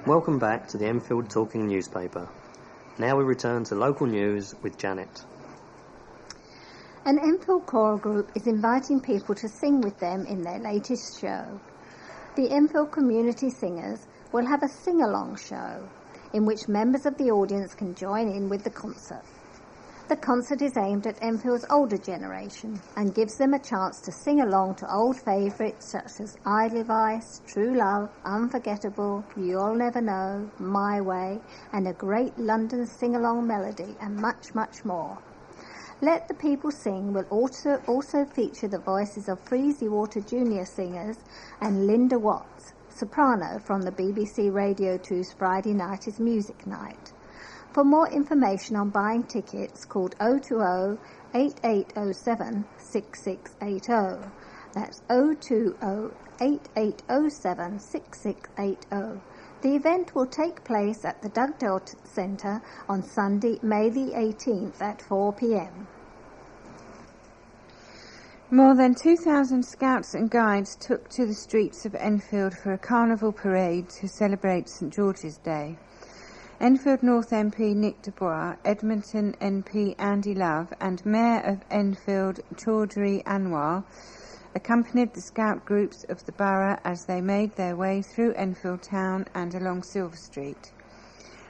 Welcome back to the Enfield Talking Newspaper. Now we return to local news with Janet. An Enfield choral group is inviting people to sing with them in their latest show. The Enfield Community Singers will have a sing-along show in which members of the audience can join in with the concert. The concert is aimed at Enfield's older generation and gives them a chance to sing along to old favourites such as Edelweiss, True Love, Unforgettable, You'll Never Know, My Way, and a great London sing-along melody, and much, much more. Let the People Sing will also feature the voices of Freezy Water Junior singers and Linda Watts, soprano from the BBC Radio 2's Friday Night is Music Night. For more information on buying tickets, call 020-8807-6680. That's 020-8807-6680. The event will take place at the Dugdale Centre on Sunday, May the 18th at 4 p.m. More than 2,000 scouts and guides took to the streets of Enfield for a carnival parade to celebrate St George's Day. Enfield North MP Nick Dubois, Edmonton MP Andy Love and Mayor of Enfield Chaudhry Anwar accompanied the scout groups of the borough as they made their way through Enfield town and along Silver Street.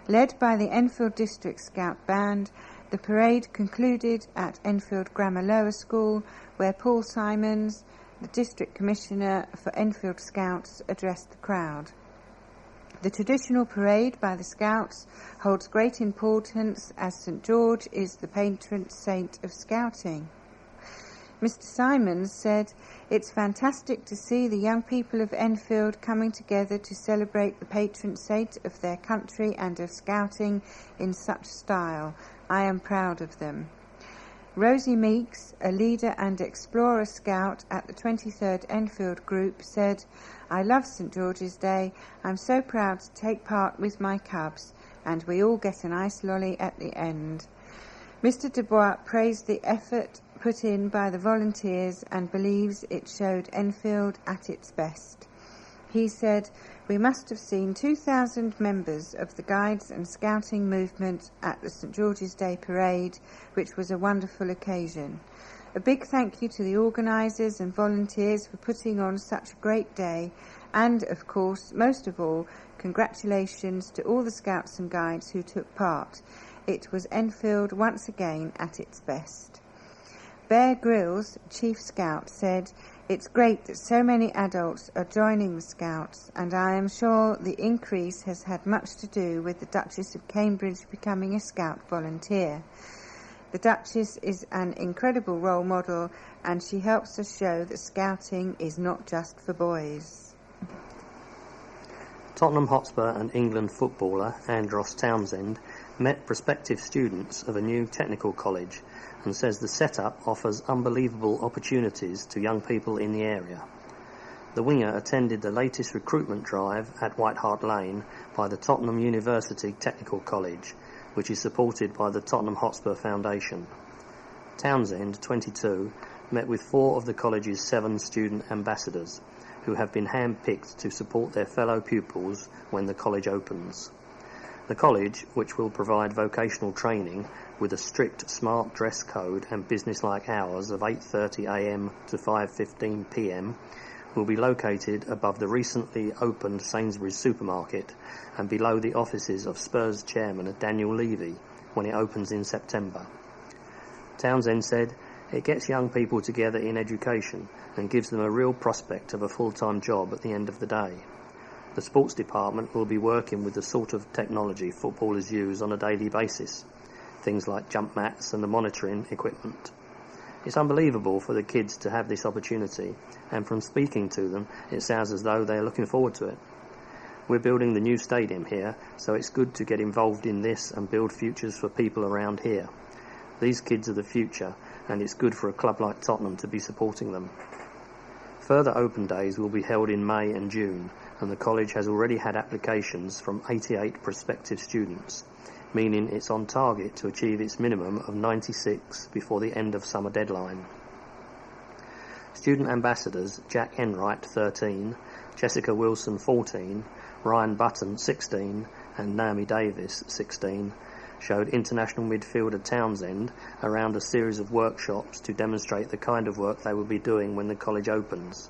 Led by the Enfield District Scout Band, the parade concluded at Enfield Grammar Lower School, where Paul Simons, the District Commissioner for Enfield Scouts, addressed the crowd. The traditional parade by the Scouts holds great importance as St George is the patron saint of Scouting. Mr Simons said, "It's fantastic to see the young people of Enfield coming together to celebrate the patron saint of their country and of Scouting in such style. I am proud of them." Rosie Meeks, a leader and explorer scout at the 23rd Enfield Group, said, "I love St George's Day. I'm so proud to take part with my cubs, and we all get an ice lolly at the end." Mr Dubois praised the effort put in by the volunteers and believes it showed Enfield at its best. He said, "We must have seen 2,000 members of the Guides and Scouting movement at the St George's Day parade, which was a wonderful occasion. A big thank you to the organisers and volunteers for putting on such a great day, and, of course, most of all, congratulations to all the Scouts and Guides who took part. It was Enfield once again at its best." Bear Grylls, Chief Scout, said, "It's great that so many adults are joining the Scouts, and I am sure the increase has had much to do with the Duchess of Cambridge becoming a Scout volunteer. The Duchess is an incredible role model, and she helps us show that Scouting is not just for boys." Tottenham Hotspur and England footballer Andros Townsend met prospective students of a new technical college and says the setup offers unbelievable opportunities to young people in the area. The winger attended the latest recruitment drive at White Hart Lane by the Tottenham University Technical College, which is supported by the Tottenham Hotspur Foundation. Townsend, 22, met with 4 of the college's 7 student ambassadors, who have been hand-picked to support their fellow pupils when the college opens. The college, which will provide vocational training with a strict smart dress code and business-like hours of 8:30 a.m. to 5:15 p.m, will be located above the recently opened Sainsbury's supermarket and below the offices of Spurs chairman Daniel Levy when it opens in September. Townsend said, "It gets young people together in education and gives them a real prospect of a full-time job at the end of the day. The sports department will be working with the sort of technology footballers use on a daily basis, things like jump mats and the monitoring equipment. It's unbelievable for the kids to have this opportunity, and from speaking to them, it sounds as though they're looking forward to it. We're building the new stadium here, so it's good to get involved in this and build futures for people around here. These kids are the future, and it's good for a club like Tottenham to be supporting them." Further open days will be held in May and June, and the college has already had applications from 88 prospective students, meaning it's on target to achieve its minimum of 96 before the end of summer deadline. Student ambassadors Jack Enright, 13, Jessica Wilson, 14, Ryan Button, 16, and Naomi Davis, 16, showed international midfielder Townsend around a series of workshops to demonstrate the kind of work they will be doing when the college opens.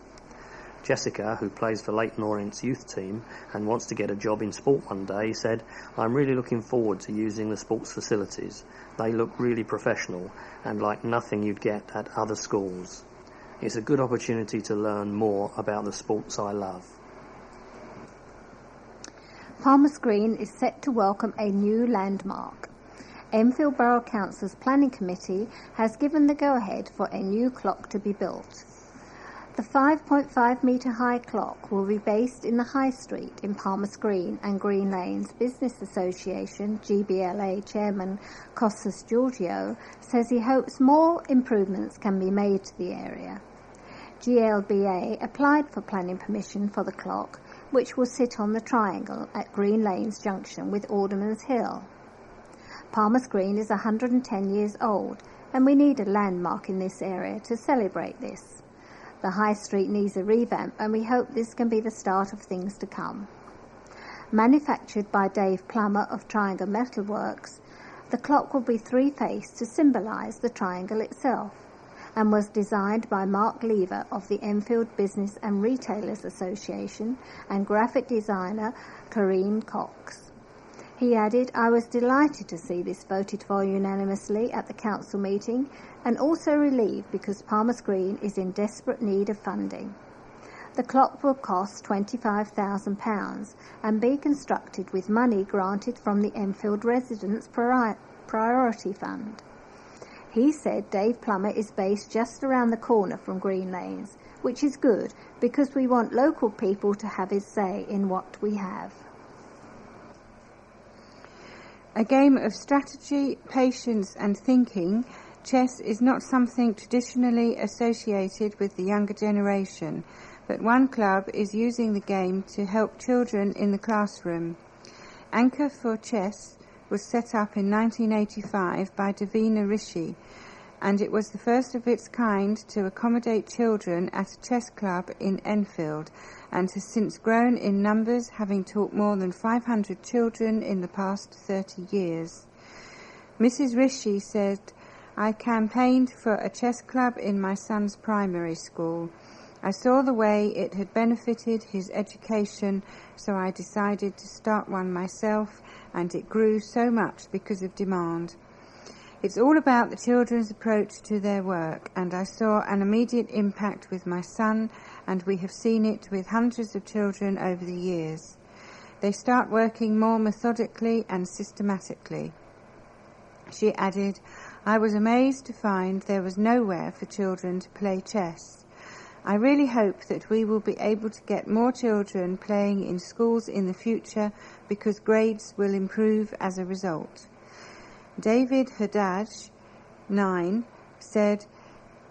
Jessica, who plays for Leyton Orient's youth team and wants to get a job in sport one day, said, "I'm really looking forward to using the sports facilities. They look really professional and like nothing you'd get at other schools. It's a good opportunity to learn more about the sports I love." Palmer's Green is set to welcome a new landmark. Enfield Borough Council's Planning Committee has given the go-ahead for a new clock to be built. The 5.5 metre high clock will be based in the High Street in Palmer's Green, and Green Lanes Business Association GBLA Chairman Kostas Georgiou says he hopes more improvements can be made to the area. GLBA applied for planning permission for the clock, which will sit on the triangle at Green Lanes Junction with Alderman's Hill. Palmer's Green is 110 years old, and we need a landmark in this area to celebrate this. The High Street needs a revamp, and we hope this can be the start of things to come. Manufactured by Dave Plummer of Triangle Metalworks, the clock will be three-faced to symbolise the triangle itself, and was designed by Mark Lever of the Enfield Business and Retailers Association and graphic designer Corinne Cox. He added, "I was delighted to see this voted for unanimously at the council meeting, and also relieved because Palmer's Green is in desperate need of funding. The clock will cost £25,000 and be constructed with money granted from the Enfield Residents Priority Fund." He said Dave Plummer is based just around the corner from Green Lanes, which is good because we want local people to have his say in what we have. A game of strategy, patience and thinking, chess is not something traditionally associated with the younger generation, but one club is using the game to help children in the classroom. Anchor for Chess was set up in 1985 by Davina Rishi, and it was the first of its kind to accommodate children at a chess club in Enfield, and has since grown in numbers, having taught more than 500 children in the past 30 years. Mrs. Rishi said, "I campaigned for a chess club in my son's primary school. I saw the way it had benefited his education, so I decided to start one myself, and it grew so much because of demand. It's all about the children's approach to their work, and I saw an immediate impact with my son, and we have seen it with hundreds of children over the years. They start working more methodically and systematically." She added, "I was amazed to find there was nowhere for children to play chess. I really hope that we will be able to get more children playing in schools in the future because grades will improve as a result." David Haddad, 9, said,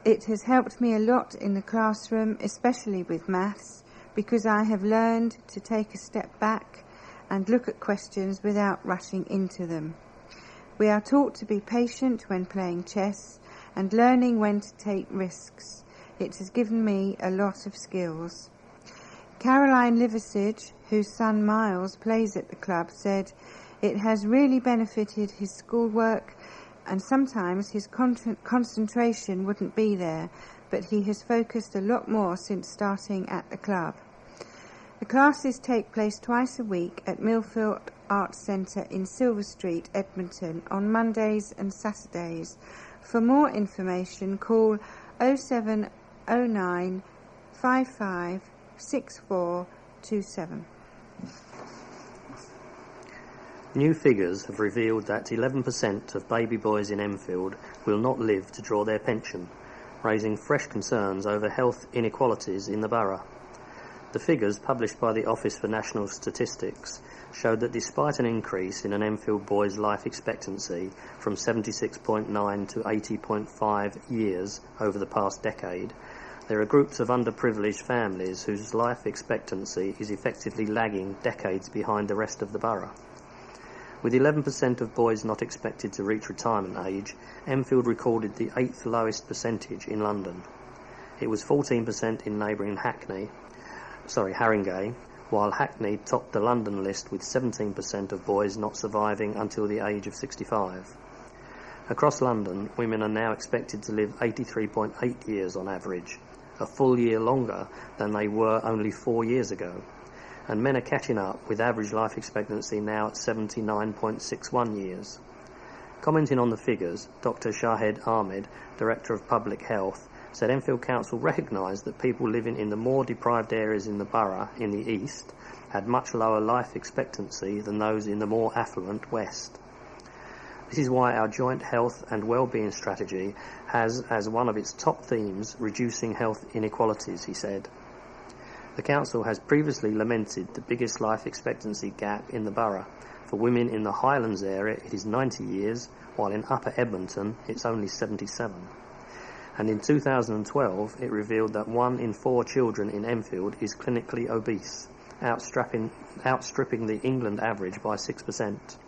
"It has helped me a lot in the classroom, especially with maths, because I have learned to take a step back and look at questions without rushing into them. We are taught to be patient when playing chess and learning when to take risks. It has given me a lot of skills." Caroline Liversidge, whose son Miles plays at the club, said, "It has really benefited his schoolwork, and sometimes his concentration wouldn't be there, but he has focused a lot more since starting at the club." The classes take place twice a week at Millfield Arts Centre in Silver Street, Edmonton, on Mondays and Saturdays. For more information, call 0709 55 6427. New figures have revealed that 11% of baby boys in Enfield will not live to draw their pension, raising fresh concerns over health inequalities in the borough. The figures published by the Office for National Statistics showed that despite an increase in an Enfield boy's life expectancy from 76.9 to 80.5 years over the past decade, there are groups of underprivileged families whose life expectancy is effectively lagging decades behind the rest of the borough. With 11% of boys not expected to reach retirement age, Enfield recorded the 8th lowest percentage in London. It was 14% in neighbouring Haringey, while Hackney topped the London list with 17% of boys not surviving until the age of 65. Across London, women are now expected to live 83.8 years on average, a full year longer than they were only 4 years ago. And men are catching up, with average life expectancy now at 79.61 years. Commenting on the figures, Dr. Shahed Ahmed, Director of Public Health, said Enfield Council recognised that people living in the more deprived areas in the borough in the east had much lower life expectancy than those in the more affluent west. This is why our joint health and wellbeing strategy has as one of its top themes reducing health inequalities, he said. The council has previously lamented the biggest life expectancy gap in the borough. For women in the Highlands area it is 90 years, while in Upper Edmonton it's only 77. And in 2012 it revealed that 1 in 4 children in Enfield is clinically obese, outstripping the England average by 6%.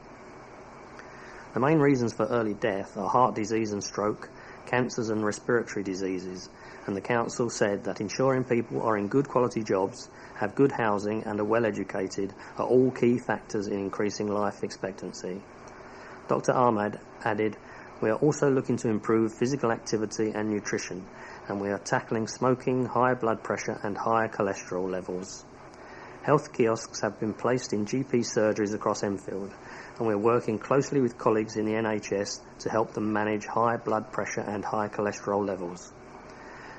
The main reasons for early death are heart disease and stroke, cancers and respiratory diseases, and the council said that ensuring people are in good quality jobs, have good housing and are well educated are all key factors in increasing life expectancy. Dr. Ahmad added, "We are also looking to improve physical activity and nutrition, and we are tackling smoking, high blood pressure and high cholesterol levels." Health kiosks have been placed in GP surgeries across Enfield, and we're working closely with colleagues in the NHS to help them manage high blood pressure and high cholesterol levels.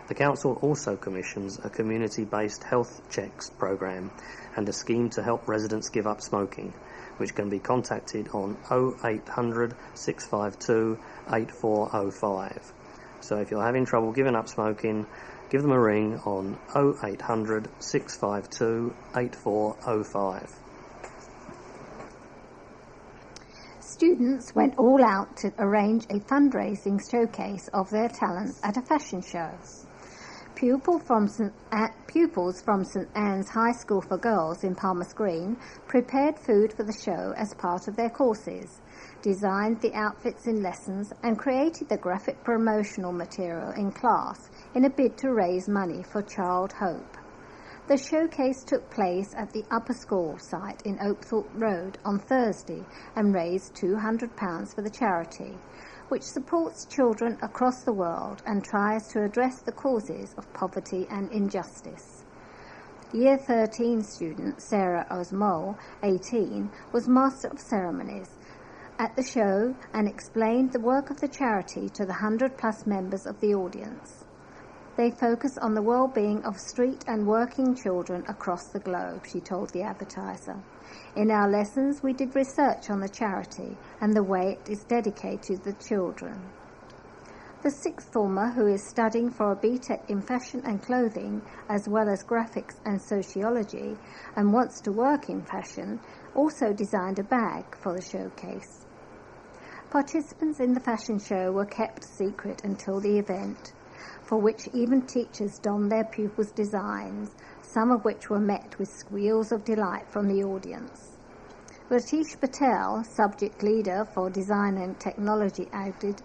The council also commissions a community-based health checks programme and a scheme to help residents give up smoking, which can be contacted on 0800 652 8405. So if you're having trouble giving up smoking, give them a ring on 0800 652 8405. Students went all out to arrange a fundraising showcase of their talents at a fashion show. Pupils from St Anne's High School for Girls in Palmer's Green prepared food for the show as part of their courses, designed the outfits in lessons and created the graphic promotional material in class in a bid to raise money for Child Hope. The showcase took place at the Upper School site in Oakthorpe Road on Thursday and raised £200 for the charity, which supports children across the world and tries to address the causes of poverty and injustice. Year 13 student Sarah Osmole, 18, was Master of Ceremonies at the show and explained the work of the charity to the 100+ members of the audience. They focus on the well-being of street and working children across the globe, she told the Advertiser. In our lessons, we did research on the charity and the way it is dedicated to the children. The sixth former, who is studying for a BTEC in fashion and clothing, as well as graphics and sociology, and wants to work in fashion, also designed a bag for the showcase. Participants in the fashion show were kept secret until the event, for which even teachers donned their pupils' designs, some of which were met with squeals of delight from the audience. Ratish Patel, subject leader for Design and Technology, added,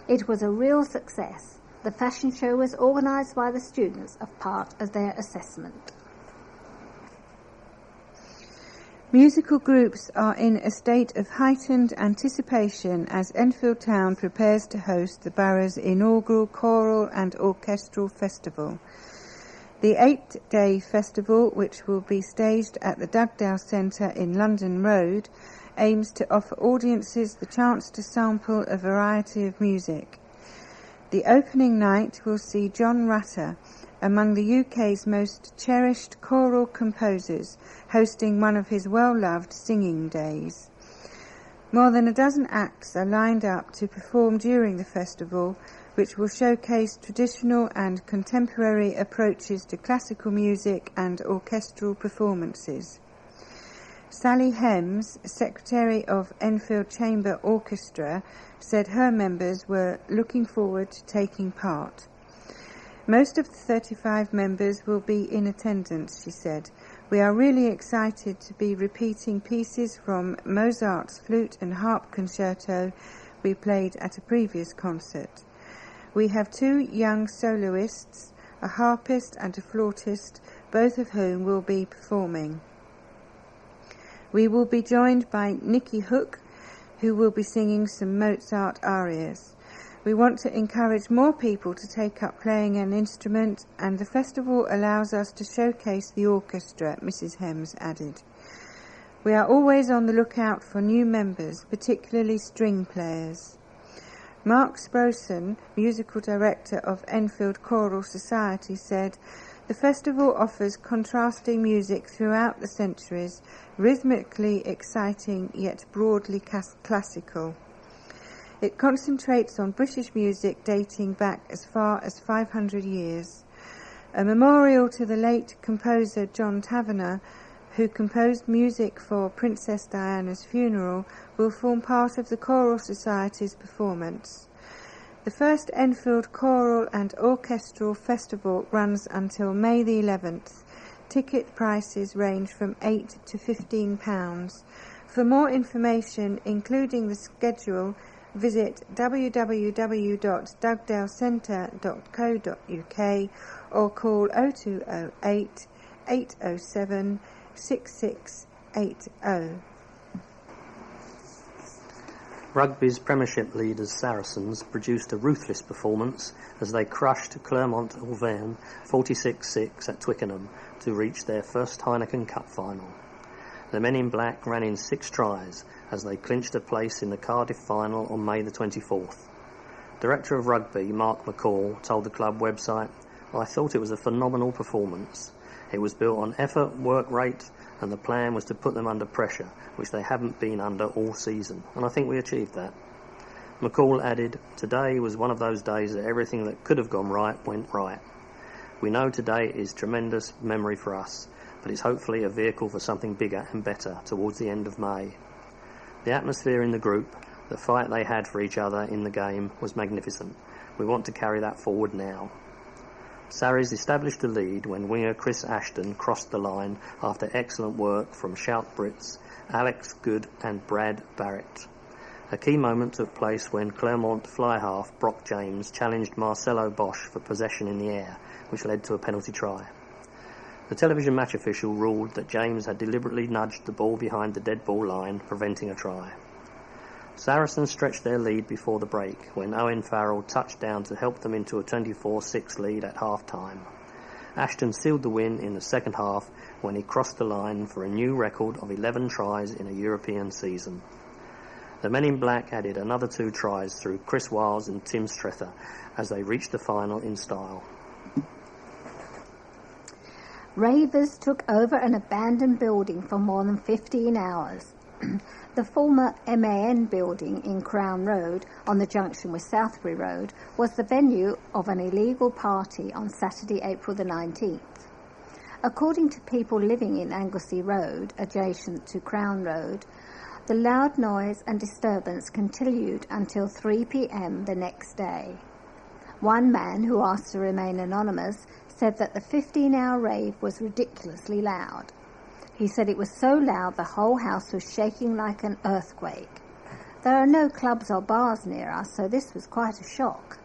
"It was a real success. The fashion show was organised by the students as part of their assessment." Musical groups are in a state of heightened anticipation as Enfield Town prepares to host the borough's inaugural choral and orchestral festival. The 8-day festival, which will be staged at the Dugdale Centre in London Road, aims to offer audiences the chance to sample a variety of music. The opening night will see John Rutter, among the UK's most cherished choral composers, hosting one of his well-loved singing days. More than a dozen acts are lined up to perform during the festival, which will showcase traditional and contemporary approaches to classical music and orchestral performances. Sally Hems, Secretary of Enfield Chamber Orchestra, said her members were looking forward to taking part. Most of the 35 members will be in attendance, she said. We are really excited to be repeating pieces from Mozart's flute and harp concerto we played at a previous concert. We have 2 young soloists, a harpist and a flautist, both of whom will be performing. We will be joined by Nicky Hook, who will be singing some Mozart arias. We want to encourage more people to take up playing an instrument, and the festival allows us to showcase the orchestra, Mrs. Hems added. We are always on the lookout for new members, particularly string players. Mark Sproson, musical director of Enfield Choral Society, said, "The festival offers contrasting music throughout the centuries, rhythmically exciting yet broadly classical. It concentrates on British music dating back as far as 500 years. A memorial to the late composer John Taverner, who composed music for Princess Diana's funeral, will form part of the Choral Society's performance. The first Enfield Choral and Orchestral Festival runs until May the 11th. Ticket prices range from £8 to £15. For more information, including the schedule, visit www.dugdalecentre.co.uk or call 0208 807 6680. Rugby's Premiership leaders Saracens produced a ruthless performance as they crushed Clermont Auvergne 46-6 at Twickenham to reach their first Heineken Cup final. The men in black ran in 6 tries as they clinched a place in the Cardiff final on May the 24th. Director of Rugby Mark McCall told the club website, "I thought it was a phenomenal performance. It was built on effort, work rate, and the plan was to put them under pressure, which they haven't been under all season, and I think we achieved that." McCall added, "Today was one of those days that everything that could have gone right went right. We know today is tremendous memory for us, but it's hopefully a vehicle for something bigger and better towards the end of May." The atmosphere in the group, the fight they had for each other in the game, was magnificent. We want to carry that forward now. Sarries established a lead when winger Chris Ashton crossed the line after excellent work from Shout Brits, Alex Good and Brad Barrett. A key moment took place when Clermont fly-half Brock James challenged Marcelo Bosch for possession in the air, which led to a penalty try. The television match official ruled that James had deliberately nudged the ball behind the dead ball line, preventing a try. Saracens stretched their lead before the break when Owen Farrell touched down to help them into a 24-6 lead at half-time. Ashton sealed the win in the second half when he crossed the line for a new record of 11 tries in a European season. The men in black added another 2 tries through Chris Wiles and Tim Strether as they reached the final in style. Ravers took over an abandoned building for more than 15 hours. The former MAN building in Crown Road, on the junction with Southbury Road, was the venue of an illegal party on Saturday, April the 19th. According to people living in Anglesey Road, adjacent to Crown Road, the loud noise and disturbance continued until 3 p.m. the next day. One man, who asked to remain anonymous, said that the 15-hour rave was ridiculously loud. He said it was so loud the whole house was shaking like an earthquake. There are no clubs or bars near us, so this was quite a shock.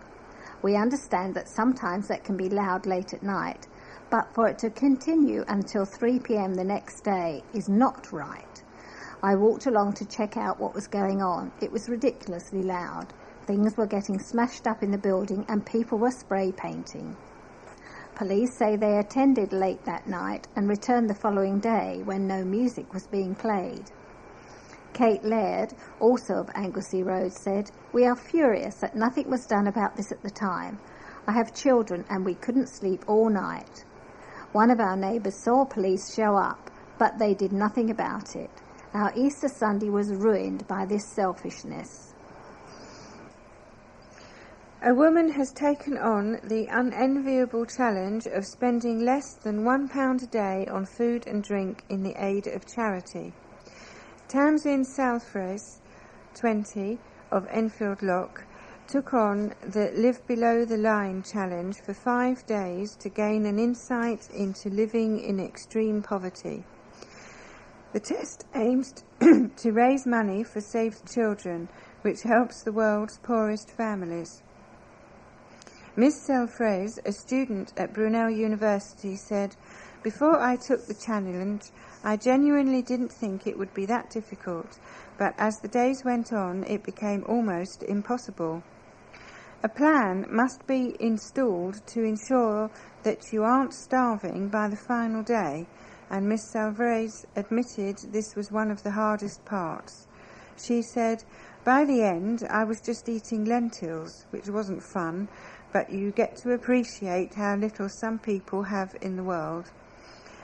We understand that sometimes that can be loud late at night, but for it to continue until 3 p.m. the next day is not right. I walked along to check out what was going on. It was ridiculously loud. Things were getting smashed up in the building and people were spray painting. Police say they attended late that night and returned the following day when no music was being played. Kate Laird, also of Anglesey Road, said, "We are furious that nothing was done about this at the time. I have children and we couldn't sleep all night. One of our neighbours saw police show up, but they did nothing about it. Our Easter Sunday was ruined by this selfishness." A woman has taken on the unenviable challenge of spending less than £1 a day on food and drink in the aid of charity. Tamsin Salfres, 20, of Enfield Lock, took on the Live Below the Line challenge for 5 days to gain an insight into living in extreme poverty. The test aims to raise money for Saved Children, which helps the world's poorest families. Miss Selfrase, a student at Brunel University, said, Before I took the challenge, I genuinely didn't think it would be that difficult, but as the days went on, it became almost impossible. A plan must be installed to ensure that you aren't starving by the final day, and Miss Salvez admitted this was one of the hardest parts. She said, "By the end, I was just eating lentils, which wasn't fun, but you get to appreciate how little some people have in the world.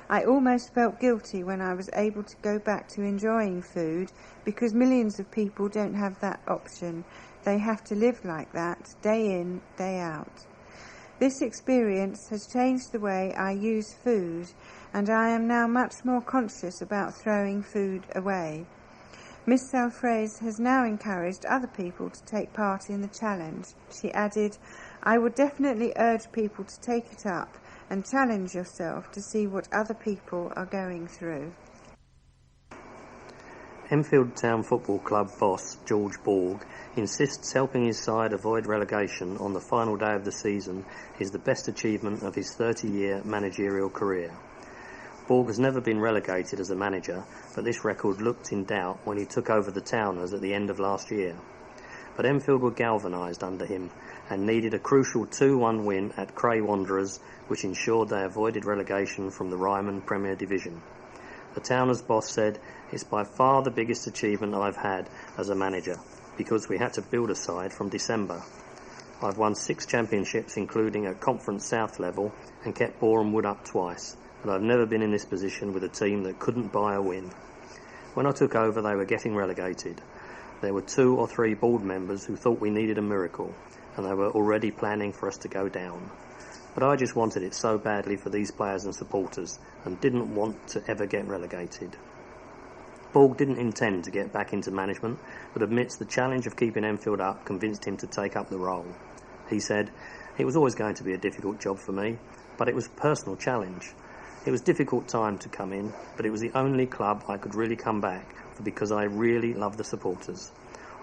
I almost felt guilty when I was able to go back to enjoying food, because millions of people don't have that option. They have to live like that, day in, day out. This experience has changed the way I use food, and I am now much more conscious about throwing food away." Miss Salfraise has now encouraged other people to take part in the challenge. She added, "I would definitely urge people to take it up and challenge yourself to see what other people are going through." Enfield Town Football Club boss George Borg insists helping his side avoid relegation on the final day of the season is the best achievement of his 30-year managerial career. Borg has never been relegated as a manager, but this record looked in doubt when he took over the Towners at the end of last year. But Enfield were galvanised under him and needed a crucial 2-1 win at Cray Wanderers, which ensured they avoided relegation from the Ryman Premier Division. The Towners boss said, "It's by far the biggest achievement I've had as a manager, because we had to build a side from December. I've won 6 championships, including at Conference South level, and kept Boreham Wood up twice, but I've never been in this position with a team that couldn't buy a win. When I took over, they were getting relegated. There were 2 or 3 board members who thought we needed a miracle, and they were already planning for us to go down. But I just wanted it so badly for these players and supporters, and didn't want to ever get relegated." Borg didn't intend to get back into management, but admits the challenge of keeping Enfield up convinced him to take up the role. He said, "It was always going to be a difficult job for me, but it was a personal challenge. It was a difficult time to come in, but it was the only club I could really come back for because I really love the supporters.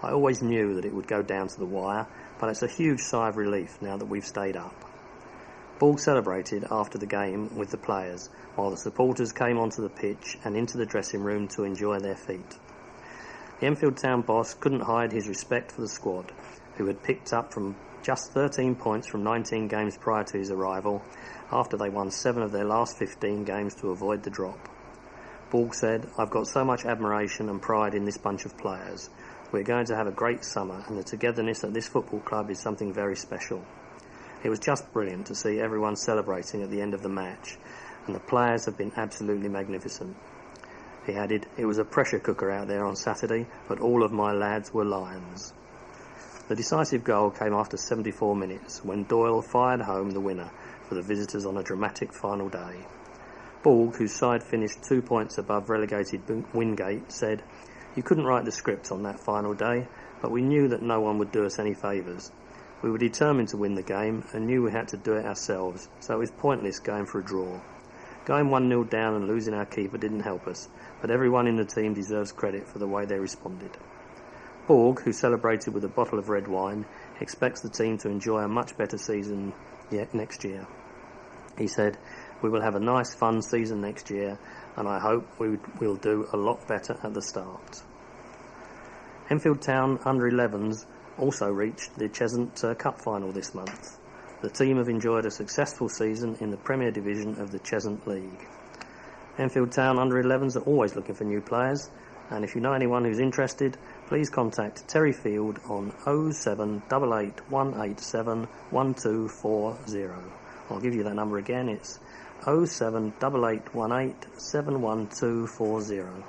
I always knew that it would go down to the wire, but it's a huge sigh of relief now that we've stayed up." Borg celebrated after the game with the players, while the supporters came onto the pitch and into the dressing room to enjoy their feat. The Enfield Town boss couldn't hide his respect for the squad, who had picked up from just 13 points from 19 games prior to his arrival, after they won 7 of their last 15 games to avoid the drop. Borg said, "I've got so much admiration and pride in this bunch of players. We're going to have a great summer, and the togetherness at this football club is something very special. It was just brilliant to see everyone celebrating at the end of the match, and the players have been absolutely magnificent." He added, "It was a pressure cooker out there on Saturday, but all of my lads were lions." The decisive goal came after 74 minutes, when Doyle fired home the winner for the visitors on a dramatic final day. Borg, whose side finished 2 points above relegated Wingate, said, "You couldn't write the script on that final day, but we knew that no one would do us any favours. We were determined to win the game and knew we had to do it ourselves, so it was pointless going for a draw. Going 1-0 down and losing our keeper didn't help us, but everyone in the team deserves credit for the way they responded." Borg, who celebrated with a bottle of red wine, expects the team to enjoy a much better season next year. He said, "We will have a nice, fun season next year, and I hope we'll do a lot better at the start." Enfield Town Under-11s also reached the Cheshunt Cup final this month. The team have enjoyed a successful season in the Premier Division of the Cheshunt League. Enfield Town Under-11s are always looking for new players, and if you know anyone who's interested, please contact Terry Field on 0788 187 1240. I'll give you that number again, it's 078818 71240.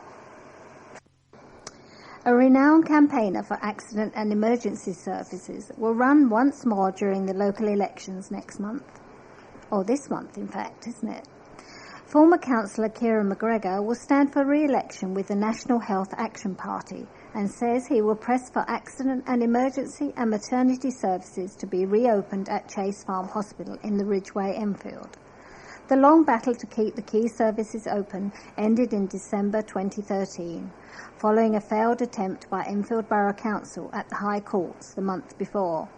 A renowned campaigner for accident and emergency services will run once more during the local elections next month. Or this month, in fact, isn't it? Former councillor Kieran McGregor will stand for re-election with the National Health Action Party and says he will press for accident and emergency and maternity services to be reopened at Chase Farm Hospital in the Ridgeway, Enfield. The long battle to keep the key services open ended in December 2013, following a failed attempt by Enfield Borough Council at the High Courts the month before.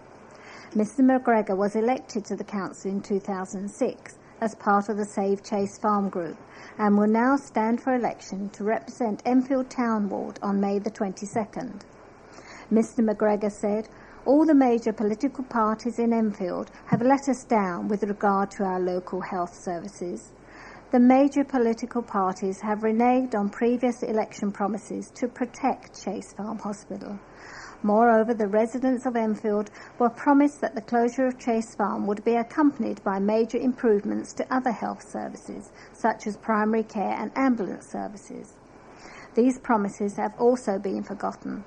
Mr McGregor was elected to the council in 2006 as part of the Save Chase Farm Group and will now stand for election to represent Enfield Town Ward on May the 22nd. Mr McGregor said, "All the major political parties in Enfield have let us down with regard to our local health services. The major political parties have reneged on previous election promises to protect Chase Farm Hospital. Moreover, the residents of Enfield were promised that the closure of Chase Farm would be accompanied by major improvements to other health services, such as primary care and ambulance services. These promises have also been forgotten.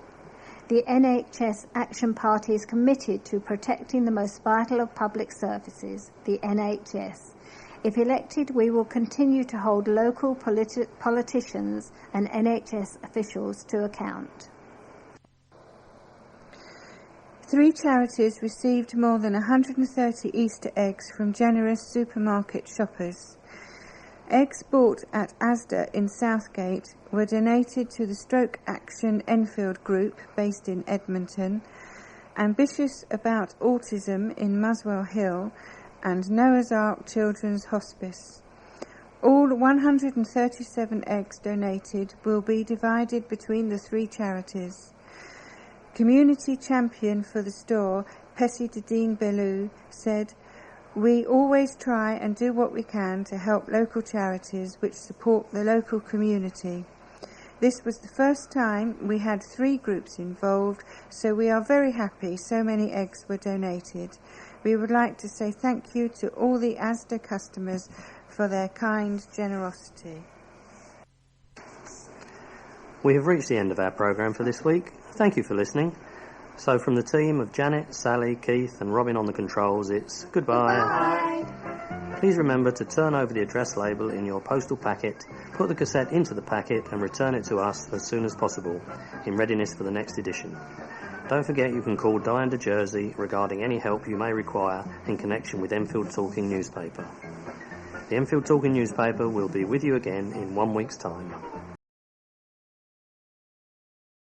The NHS Action Party is committed to protecting the most vital of public services, the NHS. If elected, we will continue to hold local politicians and NHS officials to account." 3 charities received more than 130 Easter eggs from generous supermarket shoppers. Eggs bought at Asda in Southgate were donated to the Stroke Action Enfield Group based in Edmonton, Ambitious About Autism in Muswell Hill, and Noah's Ark Children's Hospice. All 137 eggs donated will be divided between the 3 charities. Community champion for the store, Pessie Dedeen Bellew, said, "We always try and do what we can to help local charities which support the local community. This was the first time we had 3 groups involved, so we are very happy so many eggs were donated. We would like to say thank you to all the Asda customers for their kind generosity." We have reached the end of our programme for this week. Thank you for listening. So from the team of Janet, Sally, Keith and Robin on the controls, it's goodbye. Bye. Please remember to turn over the address label in your postal packet, put the cassette into the packet and return it to us as soon as possible, in readiness for the next edition. Don't forget you can call Diane de Jersey regarding any help you may require in connection with Enfield Talking newspaper. The Enfield Talking newspaper will be with you again in 1 week's time.